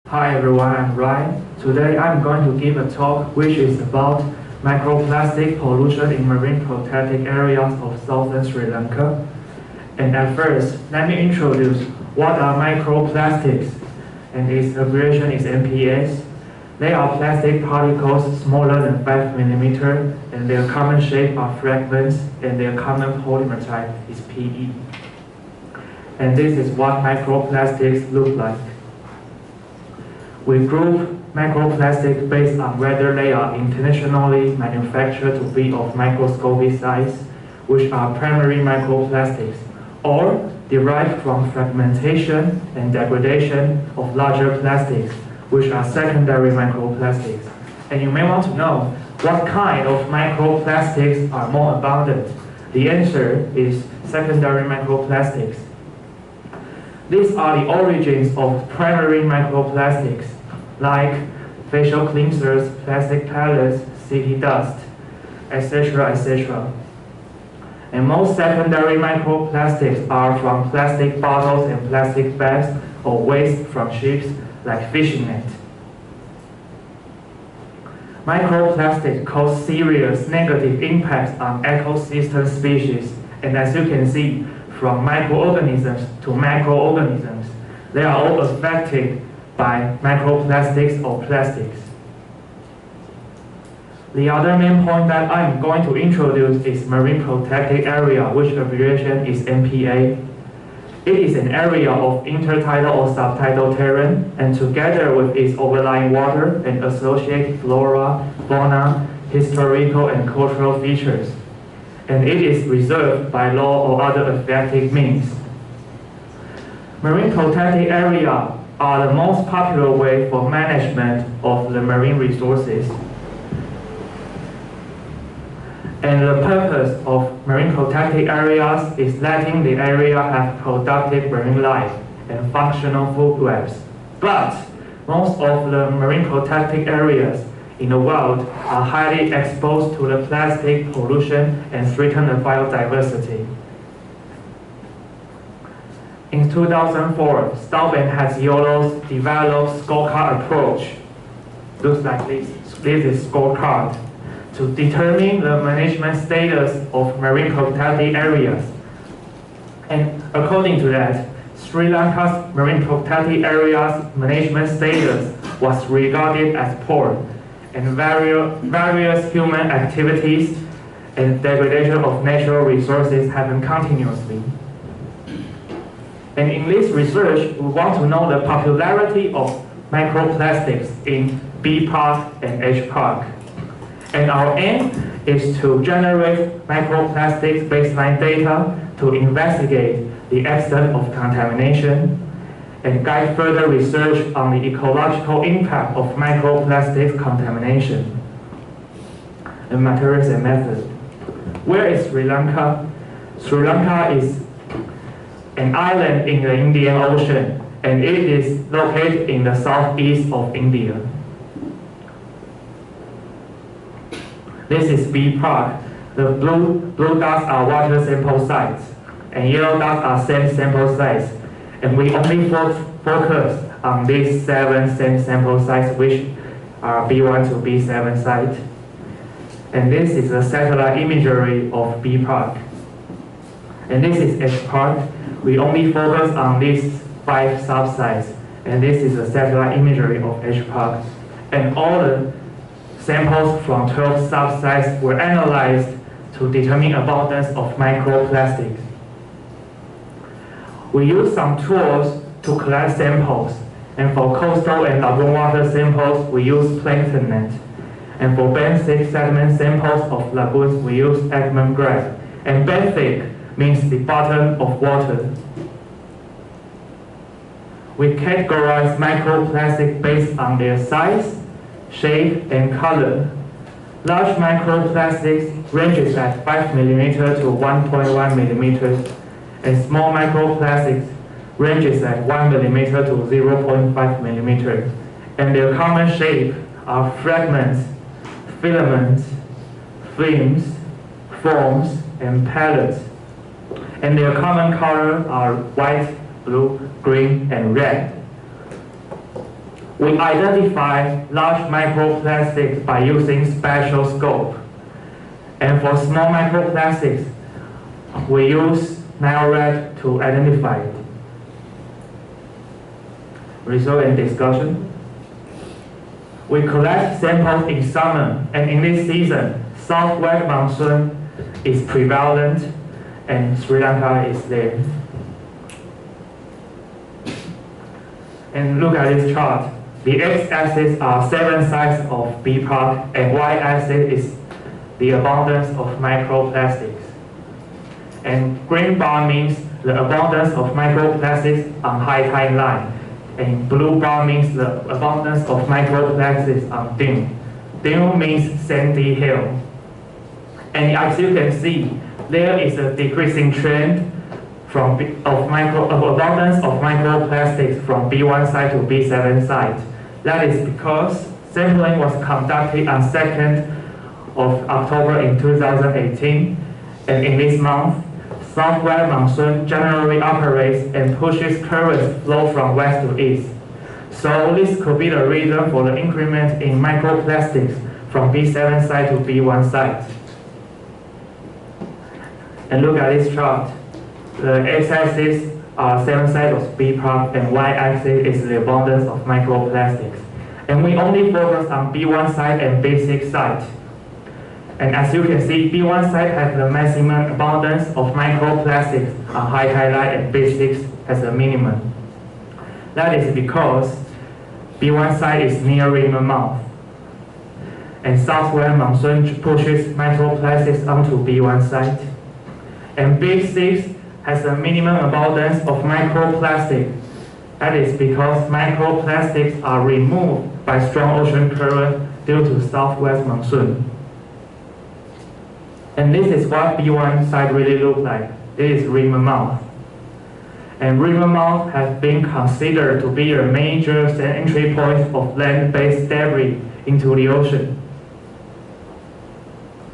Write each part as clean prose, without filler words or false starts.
Hi everyone, I'm Ryan. Today I'm going to give a talk which is about microplastic pollution in marine protected areas of southern Sri Lanka. And at first, let me introduce what are microplastics, and its abbreviation is MPS. They are plastic particles smaller than 5 millimeter, and their common shape are fragments, and their common polymer type is PE. And this is what microplastics look like. We group microplastics based on whether they are intentionally manufactured to be of microscopic size, which are primary microplastics, or derived from fragmentation and degradation of larger plastics, which are secondary microplastics. And you may want to know what kind of microplastics are more abundant. The answer is secondary microplastics. These are the origins of primary microplastics, like facial cleansers, plastic pellets, city dust, etc., etc. And most secondary microplastics are from plastic bottles and plastic bags or waste from ships, like fishing net. Microplastics cause serious negative impacts on ecosystem species, and as you can see, from microorganisms to macroorganisms, they are all affected by microplastics or plastics. The other main point that I'm going to introduce is marine protected area, which abbreviation is MPA. It is an area of intertidal or subtidal terrain, and together with its overlying water and associated flora, fauna, historical and cultural features. And it is reserved by law or other effective means. Marine protected areas are the most popular way for management of the marine resources. And the purpose of marine protected areas is letting the area have productive marine life and functional food webs. But most of the marine protected areas in the world are highly exposed to the plastic pollution and threaten the biodiversity. In 2004, Staub and Hatziollos developed scorecard approach. Looks like this. This is scorecard to determine the management status of marine protected areas. And according to that, Sri Lanka's marine protected areas management status was regarded as poor, and various human activities and degradation of natural resources happen continuously. And in this research, we want to know the popularity of microplastics in B park and H park. And our aim is to generate microplastics baseline data to investigate the extent of contamination and guide further research on the ecological impact of microplastics contamination. And materials and methods. Where is Sri Lanka? Sri Lanka is an island in the Indian Ocean, and it is located in the southeast of India. This is B park. The blue dots are water sample sites, and yellow dots are sand sample sites. And we only focus on these 7 sand sample sites, which are B1 to B7 sites. And this is the satellite imagery of B park. And this is H park. We only focus on these 5 subsites, and this is the satellite imagery of H park. And all the samples from 12 subsites were analyzed to determine abundance of microplastics. We use some tools to collect samples, and for coastal and lagoon water samples, we use plankton net. And for benthic sediment samples of lagoons, we use Ekman graph. And benthic means the bottom of water. We categorize microplastics based on their size, shape, and color. Large microplastics ranges at 5 millimeter to 1.1 millimeters, and small microplastics ranges at 1 millimeter to 0.5 millimeter. And their common shape are fragments, filaments, films, foams, and pellets. And their common color are white, blue, green, and red. We identify large microplastics by using spectroscope. And for small microplastics, we use NanoRad to identify it. Result and discussion. We collect samples in summer, and in this season, southwest monsoon is prevalent and Sri Lanka is there. And look at this chart. The x-axis are 7 sites of BPARC, and y-axis is the abundance of microplastics. And green bar means the abundance of microplastics on high timeline, and blue bar means the abundance of microplastics on dune. Dune means sandy hill. And as you can see, there is a decreasing trend of abundance of microplastics from B1 site to B7 site. That is because sampling was conducted on 2nd of October in 2018, and in this month, southwest monsoon generally operates and pushes currents flow from west to east. So this could be the reason for the increment in microplastics from B7 site to B1 site. And look at this chart. The x-axis are 7 sites of BPARC, and y-axis is the abundance of microplastics. And we only focus on B1 site and B6 site. And as you can see, B1 site has the maximum abundance of microplastics on high highlight, and B6 has a minimum. That is because B1 site is near river mouth, and southwest monsoon pushes microplastics onto B1 site. And B6 has a minimum abundance of microplastic. That is because microplastics are removed by strong ocean current due to southwest monsoon. And this is what B1 site really looks like. This is river mouth. And river mouth has been considered to be a major entry point of land-based debris into the ocean.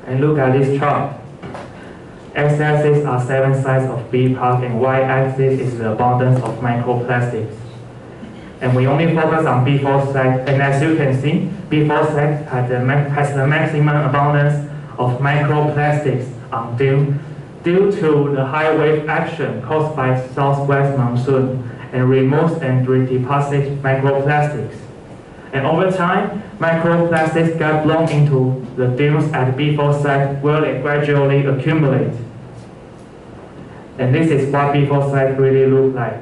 And look at this chart. X-axis are 7 sites of BPARC, and y-axis is the abundance of microplastics. And we only focus on B4 site, and as you can see, B4 site has the maximum abundance of microplastics on dune due to the high wave action caused by southwest monsoon and removes and redeposits microplastics. And over time, microplastics get blown into the dunes at B4 site where they gradually accumulate. And this is what B4 site really looks like.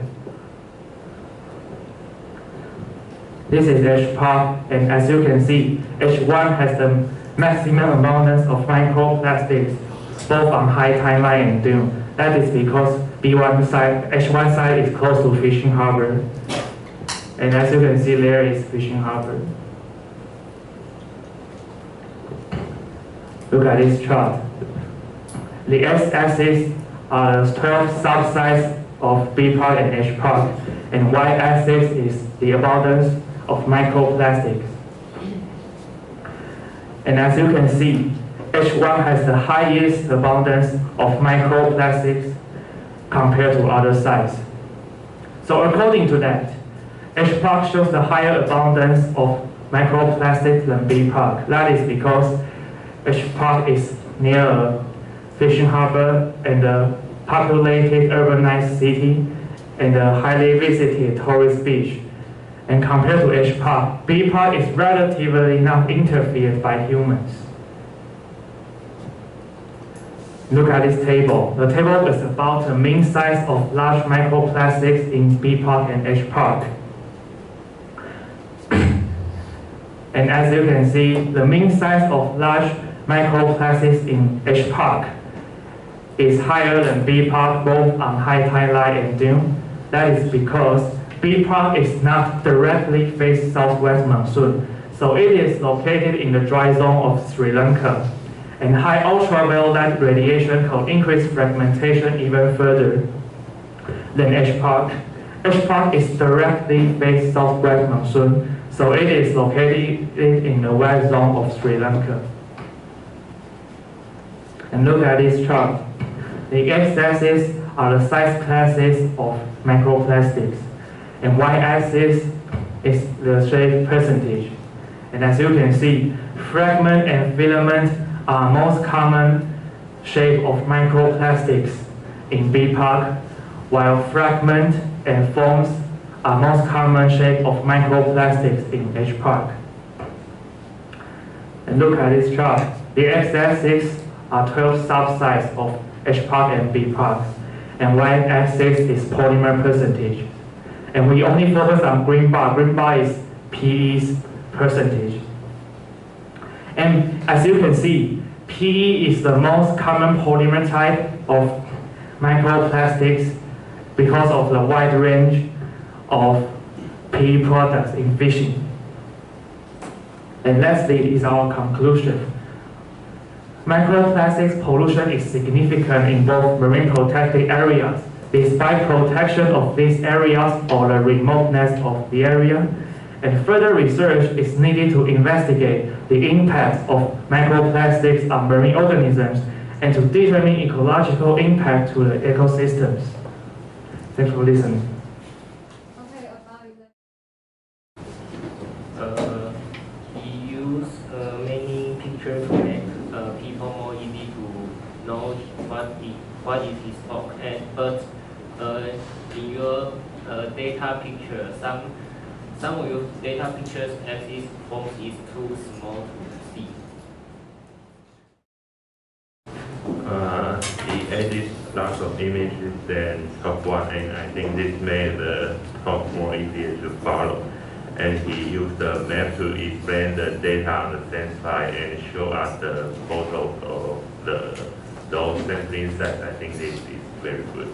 This is H-PARC, and as you can see, H1 has the maximum abundance of microplastics both on high timeline and dune. That is because B1 site, H1 site is close to fishing harbor. And as you can see, there is fishing harbor. Look at this chart. The x-axis are the 12 subsites of BPARC and H-PARC, and y-axis is the abundance of microplastics. And as you can see, H1 has the highest abundance of microplastics compared to other sites. So according to that, H-PARC shows the higher abundance of microplastics than BPARC. That is because H-PARC is near a fishing harbor and a populated urbanized city and a highly visited tourist beach. And compared to H-PARC, BPARC is relatively not interfered by humans. Look at this table. The table is about the mean size of large microplastics in BPARC and H-PARC. And as you can see, the mean size of large microplastics in H-PARC is higher than BPARC both on high tideline and dune. That is because BPARC is not directly faced southwest monsoon, so it is located in the dry zone of Sri Lanka. And high ultraviolet radiation can increase fragmentation even further than H-PARC. H-PARC is directly faced southwest monsoon, so it is located in the west zone of Sri Lanka. And look at this chart. The x-axis are the size classes of microplastics, and y-axis is the shape percentage. And as you can see, fragment and filament are most common shape of microplastics in B part, while fragment and foams are most common shape of microplastics in H part. And look at this chart. The x-axis are 12 subsides of H part and B part, and y-axis is polymer percentage. And we only focus on green bar. Green bar is PE's percentage. And as you can see, PE is the most common polymer type of microplastics because of the wide range of PE products in fishing. And lastly is our conclusion. Microplastics pollution is significant in both marine protected areas. Despite protection of these areas or the remoteness of the area, and further research is needed to investigate the impacts of microplastics on marine organisms and to determine ecological impact to the ecosystems. Thanks for listening. We use many pictures to make people more easy to know what is his talk. But in your data picture, some of your data pictures axis form is too small to see. He added lots of images than top one, and I think this made the talk more easier to follow. And he used the map to explain the data on the same slide and show us the photos of those sampling sets. I think this is very good.